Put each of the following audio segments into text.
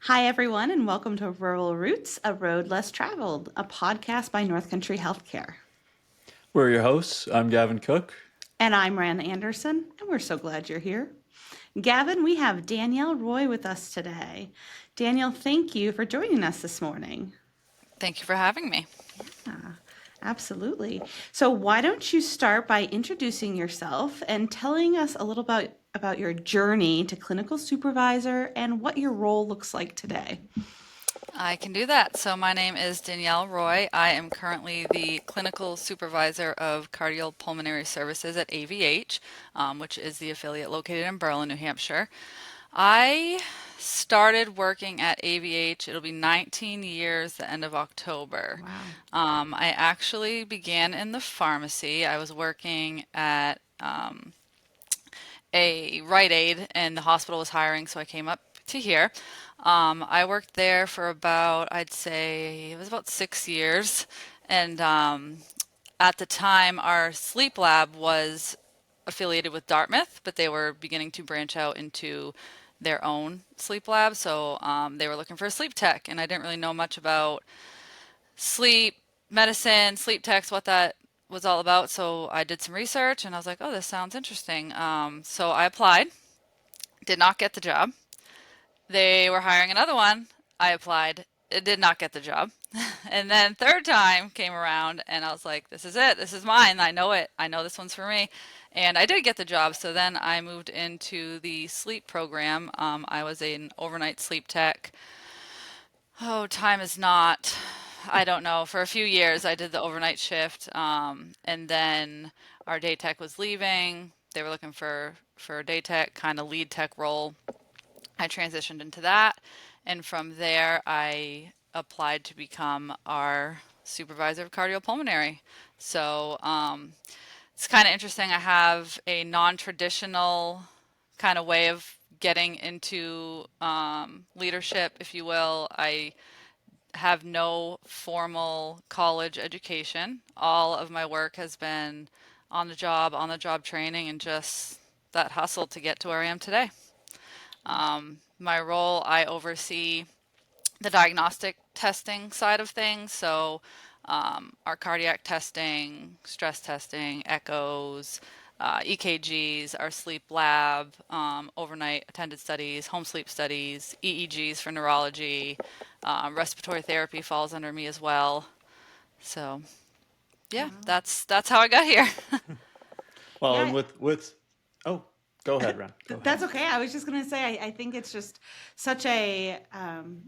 Hi, everyone, and welcome to Rural Roots, A Road Less Traveled, a podcast by North Country Healthcare. We're your hosts. I'm Gavin Cook. And I'm Rand Anderson, and we're so glad you're here. Gavin, we have Danielle Roy with us today. Danielle, thank you for joining us this morning. Thank you for having me. Yeah, absolutely. So, why don't you start by introducing yourself and telling us a little about your journey to clinical supervisor and what your role looks like today? I can do that. So, my name is Danielle Roy. I am currently the clinical supervisor of Cardiopulmonary Services at AVH, which is the affiliate located in Berlin, New Hampshire. I started working at AVH, it'll be 19 years the end of October. Wow. I actually began in the pharmacy. I was working at a Rite Aid, and the hospital was hiring, so I came up to here. I worked there for about, I'd say, it was about 6 years. And at the time, our sleep lab was affiliated with Dartmouth, but they were beginning to branch out into their own sleep lab. So they were looking for a sleep tech, and I didn't really know much about sleep medicine, sleep techs, what that was all about. So I did some research and I was like, oh, this sounds interesting. So I applied, did not get the job. They were hiring another one. I applied, it did not get the job. And then third time came around and I was like, this is it. This is mine. I know it. I know this one's for me. And I did get the job. So then I moved into the sleep program. I was an overnight sleep tech. Oh, time is not. I don't know. For a few years, I did the overnight shift, and then our day tech was leaving. They were looking for a day tech, kind of lead tech role. I transitioned into that, and from there, I applied to become our supervisor of cardiopulmonary. So it's kind of interesting. I have a non-traditional kind of way of getting into leadership, if you will. I have no formal college education. All of my work has been on the job training, and just that hustle to get to where I am today. My role, I oversee the diagnostic testing side of things. So, our cardiac testing, stress testing, echoes, EKGs, our sleep lab, overnight attended studies, home sleep studies, EEGs for neurology, respiratory therapy falls under me as well. So, yeah, Wow. that's how I got here. Well, and Yeah, with oh, go ahead, Ren. Go ahead. That's okay. I was just going to say, I think it's just such a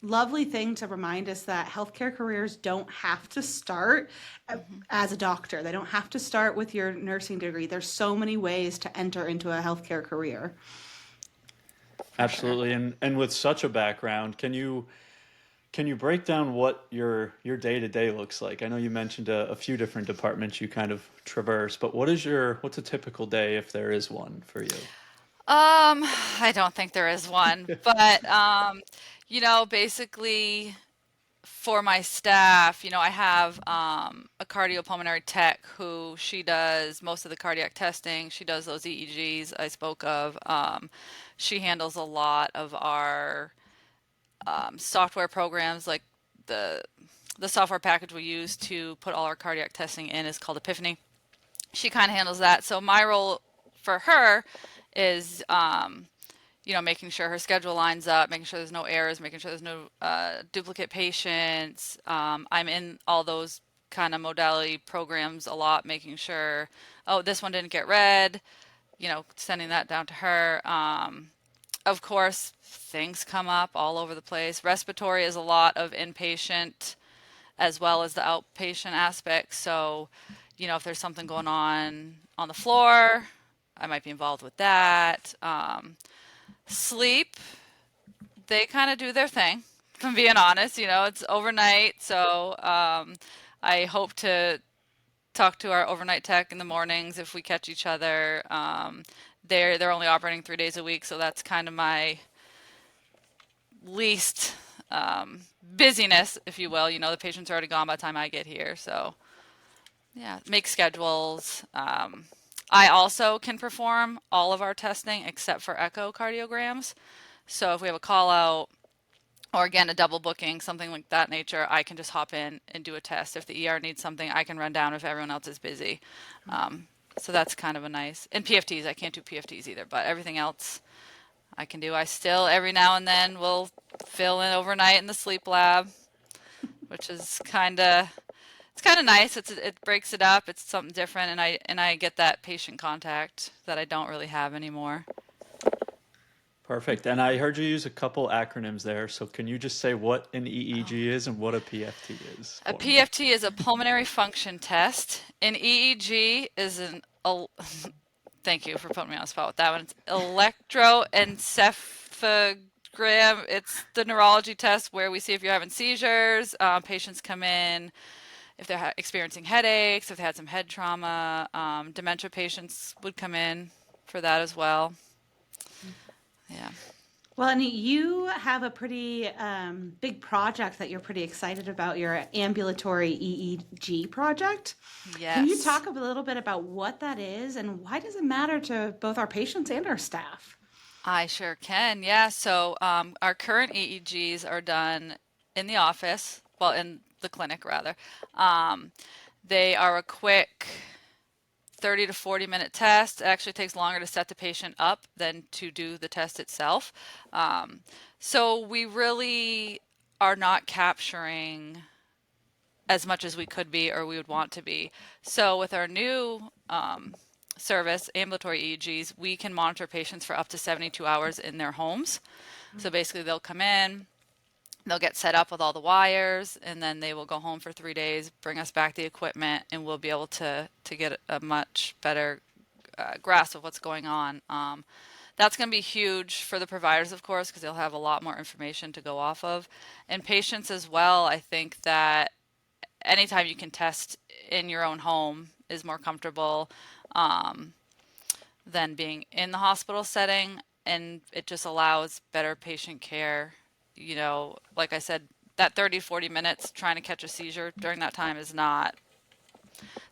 lovely thing to remind us that healthcare careers don't have to start as a doctor. They don't have to start with your nursing degree. There's so many ways to enter into a healthcare career. For sure. Absolutely. And with such a background, can you break down what your day-to-day looks like? I know you mentioned a few different departments you kind of traverse, but what's a typical day if there is one for you? I don't think there is one, but basically for my staff, I have a cardiopulmonary tech who she does most of the cardiac testing. She does those EEGs I spoke of. She handles a lot of our software programs, like the the software package we use to put all our cardiac testing in is called Epiphany. She kind of handles that. So my role for her is making sure her schedule lines up, making sure there's no errors, making sure there's no duplicate patients. I'm in all those kind of modality programs a lot, making sure, oh, this one didn't get read, sending that down to her. Of course, things come up all over the place. Respiratory is a lot of inpatient as well as the outpatient aspect. So, if there's something going on the floor, I might be involved with that. Sleep, they kind of do their thing. If I'm being honest, it's overnight, so I hope to talk to our overnight tech in the mornings if we catch each other. They're only operating 3 days a week, so that's kind of my least busyness, if you will. The patient's already gone by the time I get here, so yeah, make schedules. I also can perform all of our testing except for echocardiograms. So if we have a call out or again, a double booking, something like that nature, I can just hop in and do a test. If the ER needs something, I can run down if everyone else is busy. So that's kind of a nice, and PFTs, I can't do PFTs either, but everything else I can do. I still, every now and then, will fill in overnight in the sleep lab, which is it's kind of nice. It breaks it up. It's something different, and I get that patient contact that I don't really have anymore. Perfect. And I heard you use a couple acronyms there. So can you just say what an EEG is and what a PFT is A for me? PFT is a pulmonary function test. An EEG is thank you for putting me on the spot with that one. It's electroencephalogram. It's the neurology test where we see if you're having seizures. Patients come in if they're experiencing headaches, if they had some head trauma. Dementia patients would come in for that as well. Yeah. Well, and you have a pretty big project that you're pretty excited about, your ambulatory EEG project. Can you Yes. talk a little bit about what that is and why does it matter to both our patients and our staff? I sure can. Yeah. So our current EEGs are done in the office, well, in the clinic rather. Um, they are a quick 30 to 40-minute test. It actually takes longer to set the patient up than to do the test itself. Um, so we really are not capturing as much as we could be or we would want to be. So with our new service, ambulatory EEGs, we can monitor patients for up to 72 hours in their homes. So basically, they'll come in, they'll get set up with all the wires, and then they will go home for 3 days, bring us back the equipment, and we'll be able to get a much better grasp of what's going on. That's going to be huge for the providers, of course, because they'll have a lot more information to go off of. And patients as well, I think that anytime you can test in your own home is more comfortable than being in the hospital setting. And it just allows better patient care. You know, like I said, that 30, 40 minutes trying to catch a seizure during that time is not,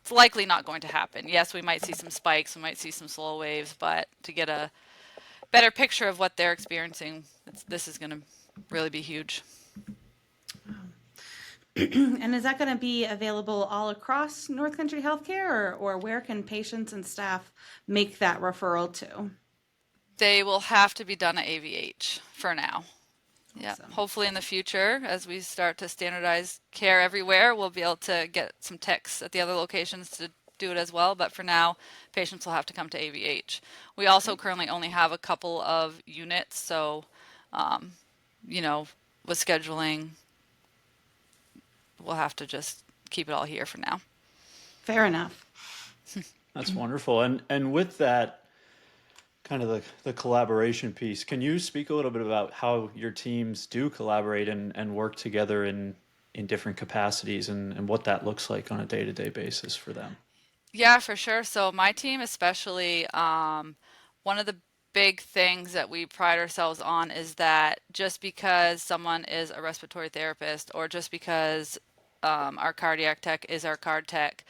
it's likely not going to happen. Yes, we might see some spikes, we might see some slow waves, but to get a better picture of what they're experiencing, this is going to really be huge. And is that going to be available all across North Country Healthcare, or where can patients and staff make that referral to? They will have to be done at AVH for now. Yeah, Awesome. hopefully in the future, as we start to standardize care everywhere, we'll be able to get some techs at the other locations to do it as well. But for now, patients will have to come to AVH. We also currently only have a couple of units, so you know, with scheduling, we'll have to just keep it all here for now. Fair enough. That's wonderful. And with that kind of the collaboration piece, can you speak a little bit about how your teams do collaborate and work together in different capacities and what that looks like on a day-to-day basis for them? Yeah, for sure. So my team, especially, one of the big things that we pride ourselves on is that just because someone is a respiratory therapist or just because our cardiac tech is our card tech,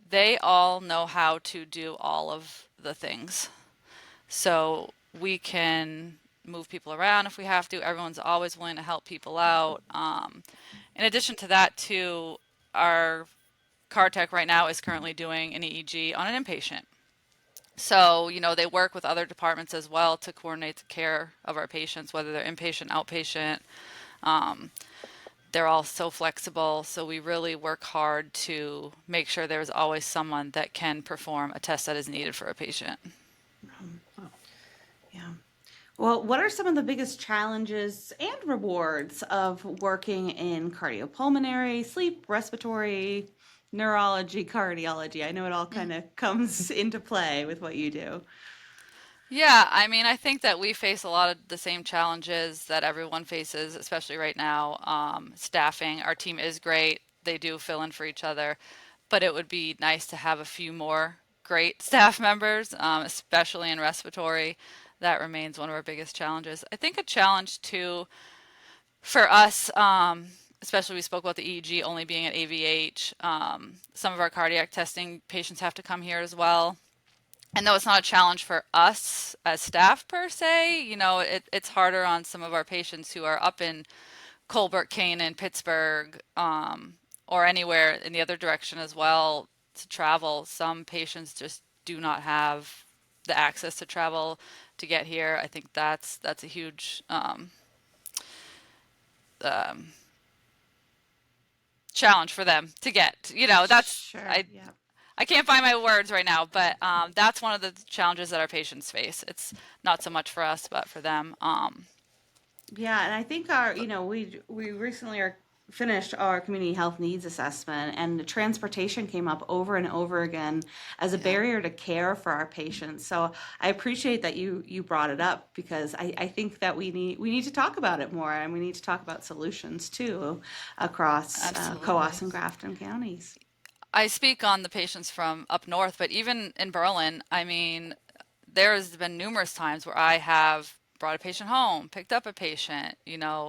they all know how to do all of the things. So we can move people around if we have to. Everyone's always willing to help people out. In addition to that, too, our card tech right now is currently doing an EEG on an inpatient. So, you know, they work with other departments as well to coordinate the care of our patients, whether they're inpatient, outpatient. They're all so flexible. So we really work hard to make sure there's always someone that can perform a test that is needed for a patient. Yeah. Well, what are some of the biggest challenges and rewards of working in cardiopulmonary, sleep, respiratory, neurology, cardiology? I know it all kind of comes into play with what you do. Yeah, I mean, I think that we face a lot of the same challenges that everyone faces, especially right now. Staffing, our team is great. They do fill in for each other, but it would be nice to have a few more great staff members, especially in respiratory. That remains one of our biggest challenges. I think a challenge too for us, especially we spoke about the EEG only being at AVH. Some of our cardiac testing patients have to come here as well. And though it's not a challenge for us as staff per se, you know, it's harder on some of our patients who are up in Colbert, Canaan, Pittsburgh, or anywhere in the other direction as well to travel. Some patients just do not have the access to travel to get here. I think that's a huge um, challenge for them to get. Sure. Yeah. I can't find my words right now, but that's one of the challenges that our patients face. It's not so much for us, but for them. Yeah, and I think we recently are finished our community health needs assessment, and the transportation came up over and over again as a Yeah, barrier to care for our patients. So I appreciate that you brought it up, because I think that we need to talk about it more, and we need to talk about solutions too across absolutely. Coas and Grafton counties. I speak on the patients from up north, but even in Berlin, I mean, there's been numerous times where I have brought a patient home, picked up a patient,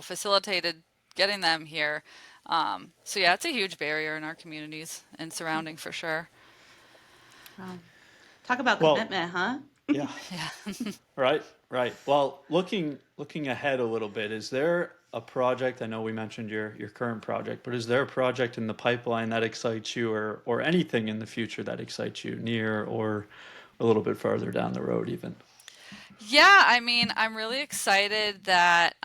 facilitated getting them here. So yeah, it's a huge barrier in our communities and surrounding for sure. Wow. Talk about Well, commitment, huh? yeah. Yeah. Right, right. Well, looking ahead a little bit, is there a project? I know we mentioned your current project, but is there a project in the pipeline that excites you, or anything in the future that excites you, near or a little bit farther down the road, even? Yeah, I mean, I'm really excited that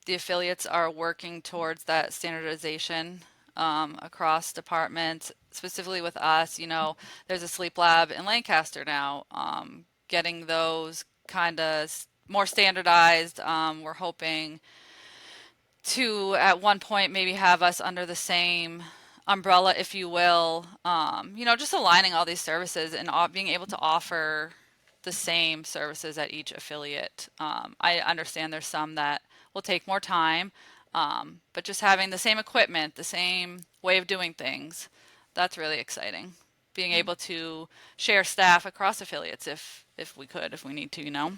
the affiliates are working towards that standardization across departments, specifically with us. There's a sleep lab in Lancaster now, getting those kind of more standardized. We're hoping to, at one point, maybe have us under the same umbrella, if you will. Just aligning all these services and being able to offer the same services at each affiliate. I understand there's some that will take more time, but just having the same equipment, the same way of doing things, that's really exciting. Being able to share staff across affiliates if we could, if we need to,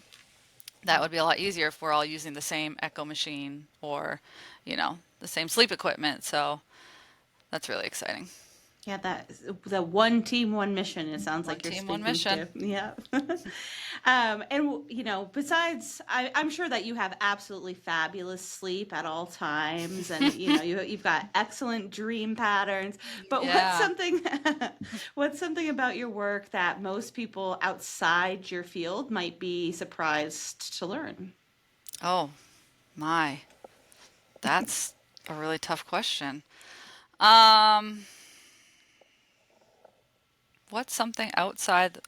that would be a lot easier if we're all using the same echo machine or, the same sleep equipment. So that's really exciting. Yeah, that the one team, one mission. It sounds One like you're team, one speaking mission. to. Yeah. And besides, I'm sure that you have absolutely fabulous sleep at all times, and you've got excellent dream patterns. But what's Yeah. something, what's something about your work that most people outside your field might be surprised to learn? Oh, my. That's a really tough question. Um, what's something outside?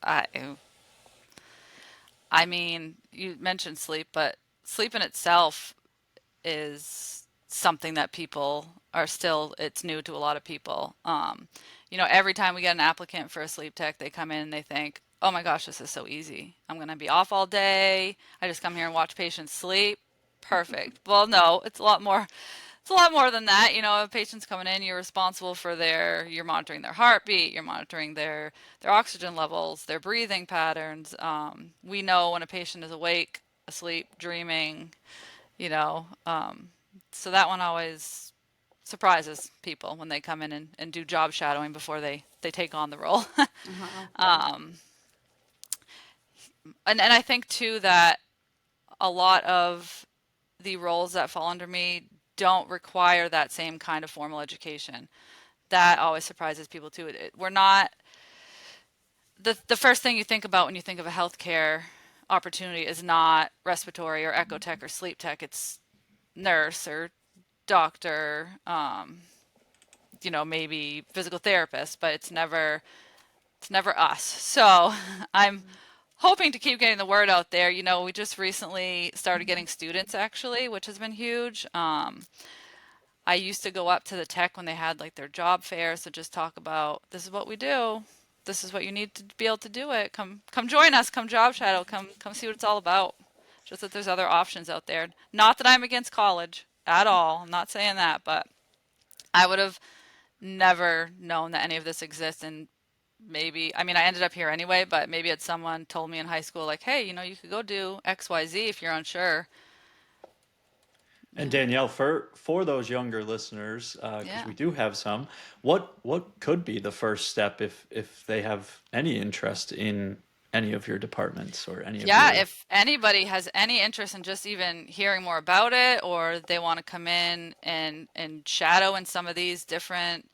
I mean, you mentioned sleep, but sleep in itself is something that people are still, it's new to a lot of people. Every time we get an applicant for a sleep tech, they come in and they think, oh my gosh, this is so easy. I'm going to be off all day. I just come here and watch patients sleep. Perfect. Well, no, it's a lot more. It's a lot more than that. A patient's coming in, you're responsible for you're monitoring their heartbeat, you're monitoring their oxygen levels, their breathing patterns. We know when a patient is awake, asleep, dreaming, you know. So that one always surprises people when they come in and do job shadowing before they take on the role. Wow. um, and I think too that a lot of the roles that fall under me don't require that same kind of formal education. That always surprises people too. We're not the first thing you think about when you think of a healthcare opportunity is not respiratory or echo tech or sleep tech. It's nurse or doctor, maybe physical therapist, but it's never us. So I'm hoping to keep getting the word out there. We just recently started getting students actually, which has been huge. I used to go up to the tech when they had like their job fairs to just talk about this is what we do. This is what you need to be able to do it. Come join us, come job shadow, come see what it's all about. Just that there's other options out there. Not that I'm against college at all. I'm not saying that, but I would have never known that any of this exists. And maybe, I mean, I ended up here anyway, but maybe had someone told me in high school, like, hey, you could go do XYZ if you're unsure. And Yeah. Danielle, for those younger listeners, because Yeah. we do have some, what could be the first step if they have any interest in any of your departments or any of Yeah, your. if anybody has any interest in just even hearing more about it, or they want to come in and shadow in some of these different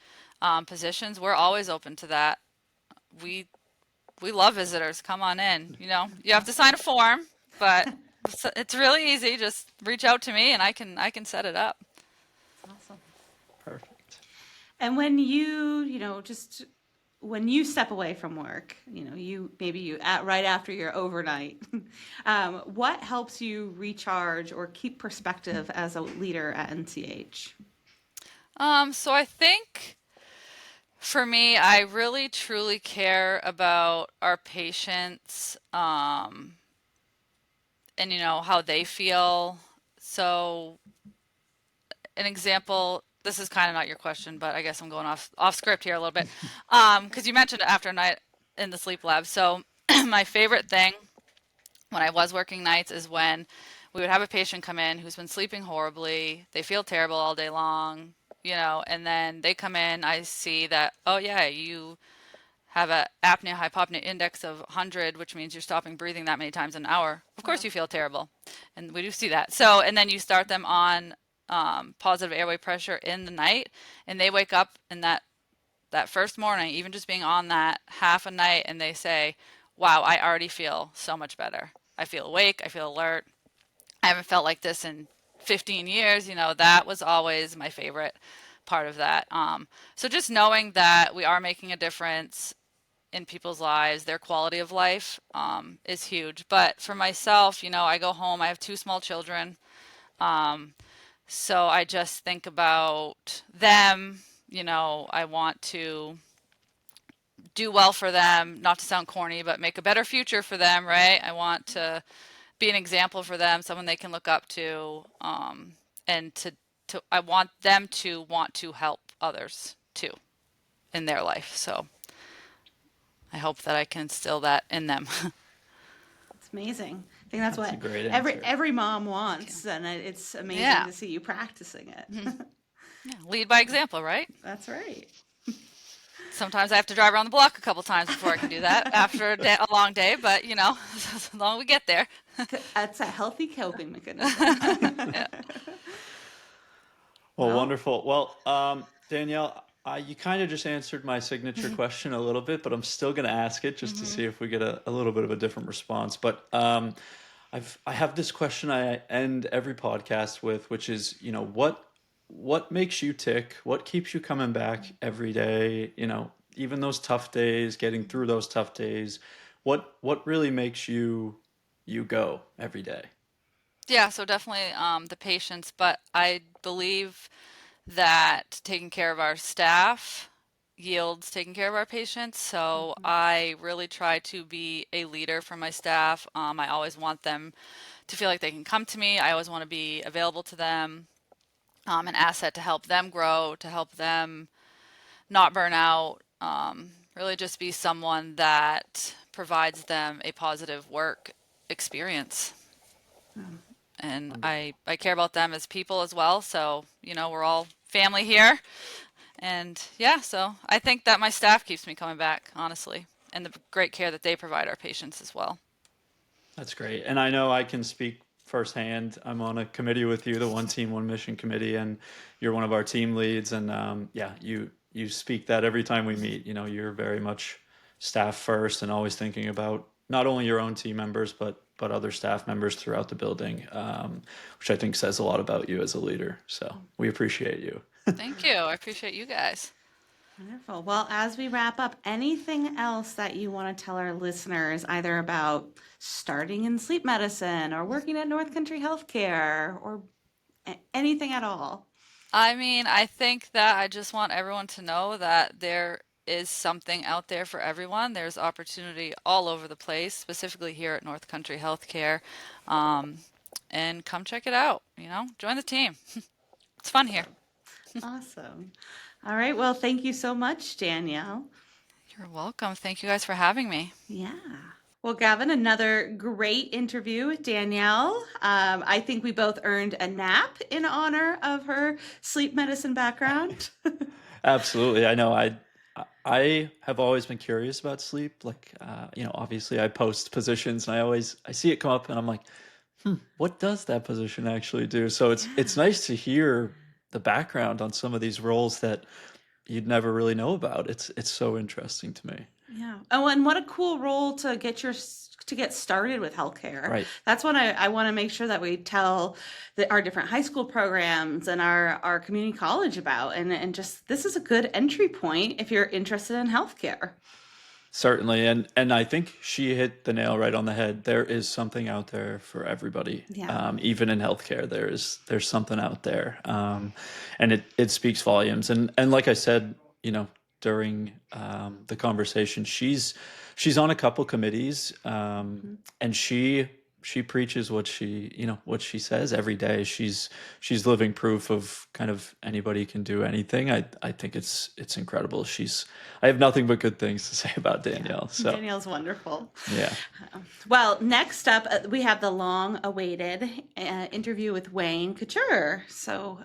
positions, we're always open to that. We we love visitors. Come on in. You have to sign a form, but it's really easy. Just reach out to me and I can set it up. Awesome. Perfect. And when just when you step away from work, you at right after your overnight, what helps you recharge or keep perspective as a leader at NCH? So I think for me, I really truly care about our patients, and how they feel. So an example, this is kind of not your question, but I guess I'm going off script here a little bit. Because you mentioned after a night in the sleep lab. So my favorite thing when I was working nights is when we would have a patient come in who's been sleeping horribly. They feel terrible all day long, and then they come in. I see that, oh yeah, you have a apnea hypopnea index of 100, which means you're stopping breathing that many times an hour. Of course Wow. you feel terrible, and we do see that. So, and then you start them on positive airway pressure in the night, and they wake up in that first morning, even just being on that half a night, and they say, "Wow, I already feel so much better. I feel awake. I feel alert. I haven't felt like this in 15 years." That was always my favorite part of that. So just knowing that we are making a difference in people's lives, their quality of life, is huge. But for myself, I go home. I have two small children. So I just think about them. I want to do well for them, not to sound corny, but make a better future for them, right? I want to be an example for them, someone they can look up to, and I want them to want to help others too in their life. So I hope that I can instill that in them. It's amazing. I think that's That's a what great every answer. every mom wants, and it's amazing Yeah. to see you practicing it. Yeah. Lead by example, right? That's right. Sometimes I have to drive around the block a couple times before I can do that after a long day, but as long as we get there. That's a healthy coping mechanism. Yeah. Well, Well, wonderful. Well, Danielle, you kind of just answered my signature question a little bit, but I'm still going to ask it just to see if we get a little bit of a different response. But I have this question I end every podcast with, which is, what makes you tick? What keeps you coming back every day? Even those tough days, getting through those tough days. What really makes you go every day? Yeah, so definitely the patients, but I believe that taking care of our staff yields taking care of our patients. So I really try to be a leader for my staff. I always want them to feel like they can come to me. I always want to be available to them, an asset to help them grow, to help them not burn out, really just be someone that provides them a positive work experience. And Wonderful. I care about them as people as well. So, we're all family here. And yeah, so I think that my staff keeps me coming back, honestly, and the great care that they provide our patients as well. That's great. And I know I can speak firsthand. I'm on a committee with you, the One Team, One Mission committee, and you're one of our team leads. And yeah, you speak that every time we meet. You're very much staff first and always thinking about not only your own team members, but other staff members throughout the building, which I think says a lot about you as a leader. So we appreciate you. Thank you. I appreciate you guys. wonderful. Well, as we wrap up, anything else that you want to tell our listeners, either about starting in sleep medicine or working at North Country Healthcare or anything at all? I mean, I think that I just want everyone to know that there is something out there for everyone. There's opportunity all over the place, specifically here at North Country Healthcare. Um, and come check it out, join the team. It's fun here. Awesome. All right. Well, thank you so much, Danielle. You're welcome. Thank you guys for having me. Yeah. Well, Gavin, another great interview with Danielle. I think we both earned a nap in honor of her sleep medicine background. Absolutely. I know. I have always been curious about sleep. Like, obviously I post positions and I see it come up and I'm like, what does that position actually do? So it's Yeah. nice to hear the background on some of these roles that you'd never really know about. It's so interesting to me. Yeah. Oh, and what a cool role to to get started with healthcare. Right. That's what I want to make sure that we tell our different high school programs and our community college about. And just this is a good entry point if you're interested in healthcare. Certainly, and I think she hit the nail right on the head. There is something out there for everybody. Yeah. Even in healthcare, there's something out there, and it speaks volumes. And like I said, during the conversation, she's on a couple committees, and she preaches what she says every day. She's living proof of kind of anybody can do anything. I think it's incredible. I have nothing but good things to say about Danielle. So Danielle's wonderful. yeah. Well, next up, we have the long-awaited interview with Wayne Couture. So,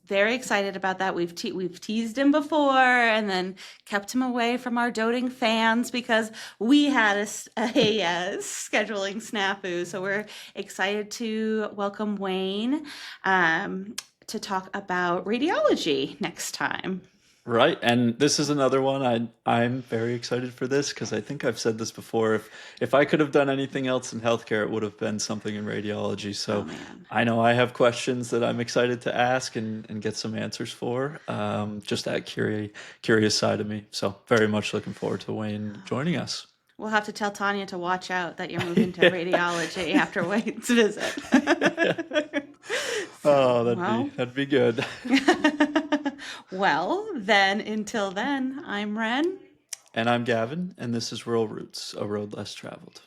very excited about that. We've teased him before, and then kept him away from our doting fans because we had a scheduling snafu. So we're excited to welcome Wayne to talk about radiology next time. Right. And this is another one. I'm very excited for this because I think I've said this before. If I could have done anything else in healthcare, it would have been something in radiology. Oh So man. I know I have questions that I'm excited to ask and get some answers for. Just that curious side of me. So very much looking forward to Wayne joining us. We'll have to tell Tanya to watch out that you're moving to radiology after Wayne's visit. Oh, well. that'd be good. Well, then, until then, I'm Ren. And I'm Gavin, and this is Rural Roots, a road less traveled.